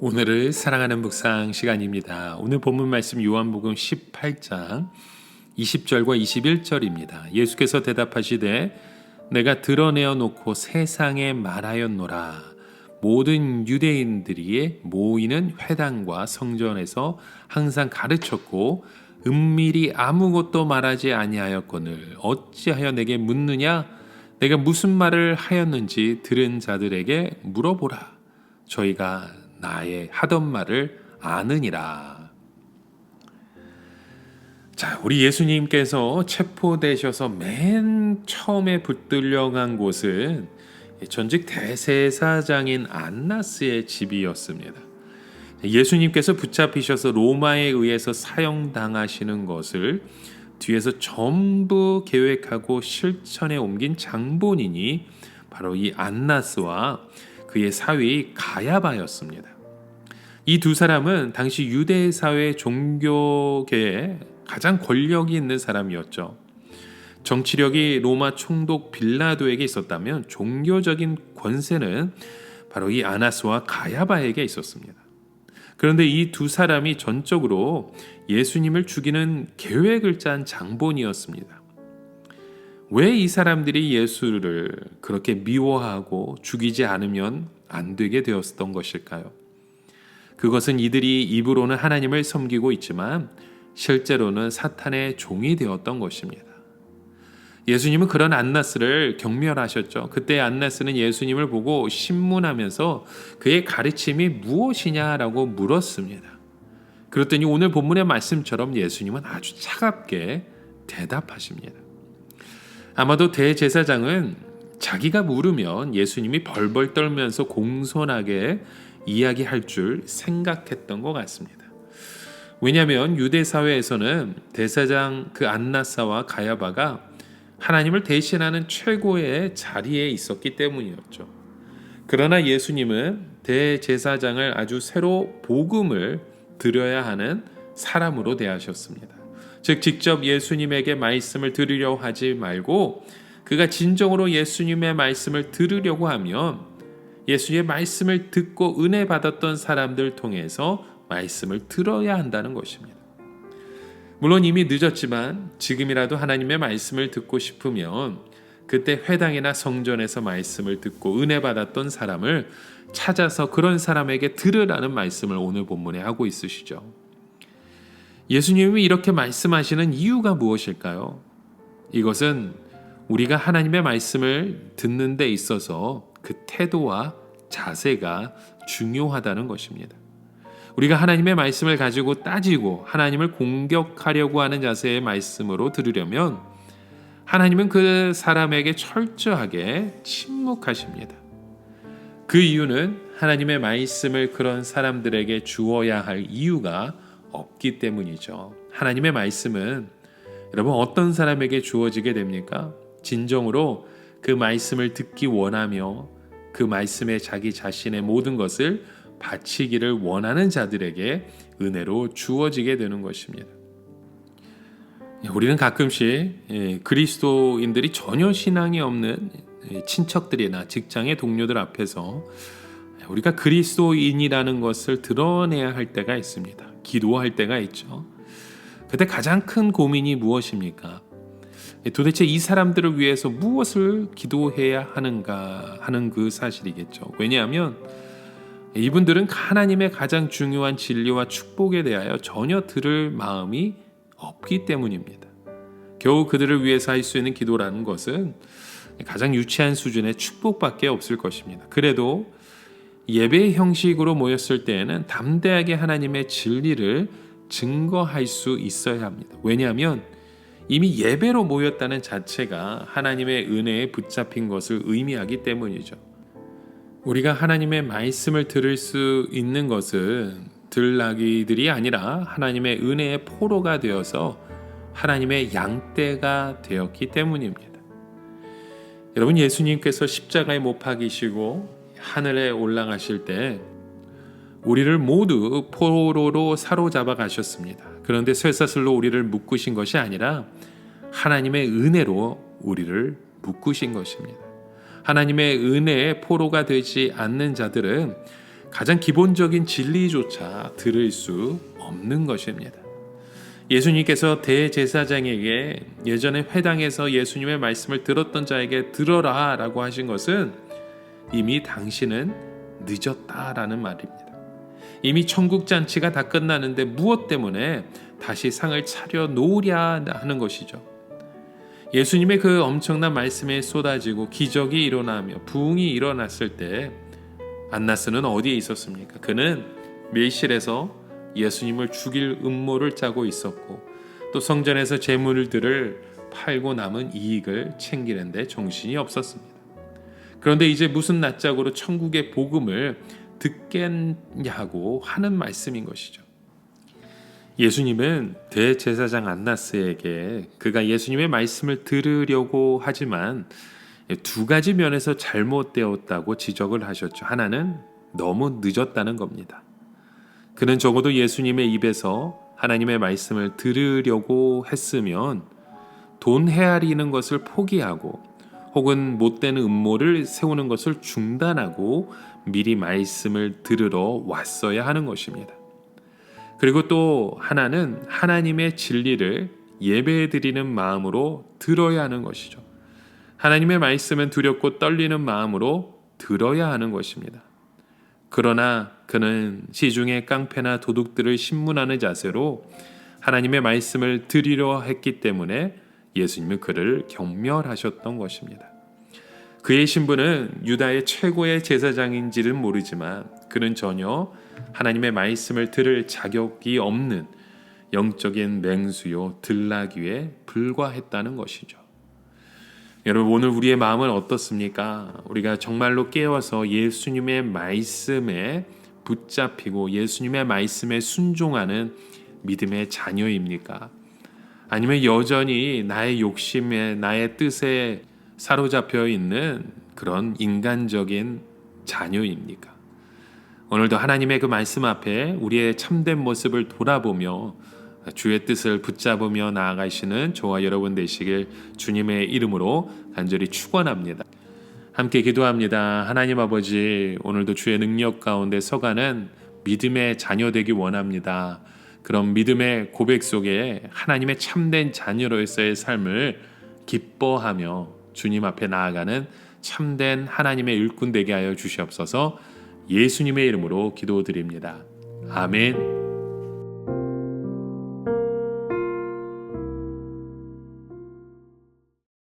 오늘을 사랑하는 묵상 시간입니다. 오늘 본문 말씀 요한복음 18장 20절과 21절입니다. 예수께서 대답하시되 내가 드러내어 놓고 세상에 말하였노라. 모든 유대인들이 모이는 회당과 성전에서 항상 가르쳤고 은밀히 아무것도 말하지 아니하였거늘 어찌하여 내게 묻느냐? 내가 무슨 말을 하였는지 들은 자들에게 물어보라. 저희가 나의 하던 말을 아느니라. 자, 우리 예수님께서 체포되셔서 맨 처음에 붙들려간 곳은 전직 대제사장인 안나스의 집이었습니다. 예수님께서 붙잡히셔서 로마에 의해서 사형당하시는 것을 뒤에서 전부 계획하고 실천에 옮긴 장본인이 바로 이 안나스와 그의 사위 가야바였습니다. 이 두 사람은 당시 유대 사회 종교계에 가장 권력이 있는 사람이었죠. 정치력이 로마 총독 빌라도에게 있었다면 종교적인 권세는 바로 이 아나스와 가야바에게 있었습니다. 그런데 이 두 사람이 전적으로 예수님을 죽이는 계획을 짠 장본이었습니다. 왜 이 사람들이 예수를 그렇게 미워하고 죽이지 않으면 안 되게 되었던 것일까요? 그것은 이들이 입으로는 하나님을 섬기고 있지만 실제로는 사탄의 종이 되었던 것입니다. 예수님은 그런 안나스를 경멸하셨죠. 그때 안나스는 예수님을 보고 신문하면서 그의 가르침이 무엇이냐라고 물었습니다. 그랬더니 오늘 본문의 말씀처럼 예수님은 아주 차갑게 대답하십니다. 아마도 대제사장은 자기가 물으면 예수님이 벌벌 떨면서 공손하게 이야기할 줄 생각했던 것 같습니다. 왜냐하면 유대 사회에서는 대제사장 그 안나사와 가야바가 하나님을 대신하는 최고의 자리에 있었기 때문이었죠. 그러나 예수님은 대제사장을 아주 새로 복음을 드려야 하는 사람으로 대하셨습니다. 즉 직접 예수님에게 말씀을 들으려 하지 말고 그가 진정으로 예수님의 말씀을 들으려고 하면 예수님의 말씀을 듣고 은혜 받았던 사람들 통해서 말씀을 들어야 한다는 것입니다. 물론 이미 늦었지만 지금이라도 하나님의 말씀을 듣고 싶으면 그때 회당이나 성전에서 말씀을 듣고 은혜 받았던 사람을 찾아서 그런 사람에게 들으라는 말씀을 오늘 본문에 하고 있으시죠. 예수님이 이렇게 말씀하시는 이유가 무엇일까요? 이것은 우리가 하나님의 말씀을 듣는 데 있어서 그 태도와 자세가 중요하다는 것입니다. 우리가 하나님의 말씀을 가지고 따지고 하나님을 공격하려고 하는 자세의 말씀으로 들으려면 하나님은 그 사람에게 철저하게 침묵하십니다. 그 이유는 하나님의 말씀을 그런 사람들에게 주어야 할 이유가 없기 때문이죠. 하나님의 말씀은 여러분 어떤 사람에게 주어지게 됩니까? 진정으로 그 말씀을 듣기 원하며 그 말씀에 자기 자신의 모든 것을 바치기를 원하는 자들에게 은혜로 주어지게 되는 것입니다. 우리는 가끔씩 그리스도인들이 전혀 신앙이 없는 친척들이나 직장의 동료들 앞에서 우리가 그리스도인이라는 것을 드러내야 할 때가 있습니다. 기도할 때가 있죠. 그때 가장 큰 고민이 무엇입니까? 도대체 이 사람들을 위해서 무엇을 기도해야 하는가 하는 그 사실이겠죠. 왜냐하면 이분들은 하나님의 가장 중요한 진리와 축복에 대하여 전혀 들을 마음이 없기 때문입니다. 겨우 그들을 위해서 할 수 있는 기도라는 것은 가장 유치한 수준의 축복밖에 없을 것입니다. 그래도 예배의 형식으로 모였을 때에는 담대하게 하나님의 진리를 증거할 수 있어야 합니다. 왜냐하면 이미 예배로 모였다는 자체가 하나님의 은혜에 붙잡힌 것을 의미하기 때문이죠. 우리가 하나님의 말씀을 들을 수 있는 것은 들나귀들이 아니라 하나님의 은혜의 포로가 되어서 하나님의 양떼가 되었기 때문입니다. 여러분, 예수님께서 십자가에 못 박이시고 하늘에 올라가실 때 우리를 모두 포로로 사로잡아 가셨습니다. 그런데 쇠사슬로 우리를 묶으신 것이 아니라 하나님의 은혜로 우리를 묶으신 것입니다. 하나님의 은혜의 포로가 되지 않는 자들은 가장 기본적인 진리조차 들을 수 없는 것입니다. 예수님께서 대제사장에게 예전에 회당에서 예수님의 말씀을 들었던 자에게 들어라 라고 하신 것은 이미 당신은 늦었다라는 말입니다. 이미 천국 잔치가 다 끝나는데 무엇 때문에 다시 상을 차려 놓으랴 하는 것이죠. 예수님의 그 엄청난 말씀에 쏟아지고 기적이 일어나며 부흥이 일어났을 때 안나스는 어디에 있었습니까? 그는 밀실에서 예수님을 죽일 음모를 짜고 있었고 또 성전에서 재물들을 팔고 남은 이익을 챙기는데 정신이 없었습니다. 그런데 이제 무슨 낯짝으로 천국의 복음을 듣겠냐고 하는 말씀인 것이죠. 예수님은 대제사장 안나스에게 그가 예수님의 말씀을 들으려고 하지만 두 가지 면에서 잘못되었다고 지적을 하셨죠. 하나는 너무 늦었다는 겁니다. 그는 적어도 예수님의 입에서 하나님의 말씀을 들으려고 했으면 돈 헤아리는 것을 포기하고 혹은 못된 음모를 세우는 것을 중단하고 미리 말씀을 들으러 왔어야 하는 것입니다. 그리고 또 하나는 하나님의 진리를 예배드리는 마음으로 들어야 하는 것이죠. 하나님의 말씀은 두렵고 떨리는 마음으로 들어야 하는 것입니다. 그러나 그는 시중에 깡패나 도둑들을 신문하는 자세로 하나님의 말씀을 드리려 했기 때문에 예수님은 그를 경멸하셨던 것입니다. 그의 신분은 유다의 최고의 제사장인지는 모르지만 그는 전혀 하나님의 말씀을 들을 자격이 없는 영적인 맹수요 들나귀에 불과했다는 것이죠. 여러분, 오늘 우리의 마음은 어떻습니까? 우리가 정말로 깨어서 예수님의 말씀에 붙잡히고 예수님의 말씀에 순종하는 믿음의 자녀입니까? 아니면 여전히 나의 욕심에 나의 뜻에 사로잡혀 있는 그런 인간적인 자녀입니까? 오늘도 하나님의 그 말씀 앞에 우리의 참된 모습을 돌아보며 주의 뜻을 붙잡으며 나아가시는 저와 여러분 되시길 주님의 이름으로 간절히 축원합니다. 함께 기도합니다. 하나님 아버지, 오늘도 주의 능력 가운데 서가는 믿음의 자녀 되기 원합니다. 그런 믿음의 고백 속에 하나님의 참된 자녀로서의 삶을 기뻐하며 주님 앞에 나아가는 참된 하나님의 일꾼 되게 하여 주시옵소서. 예수님의 이름으로 기도드립니다. 아멘.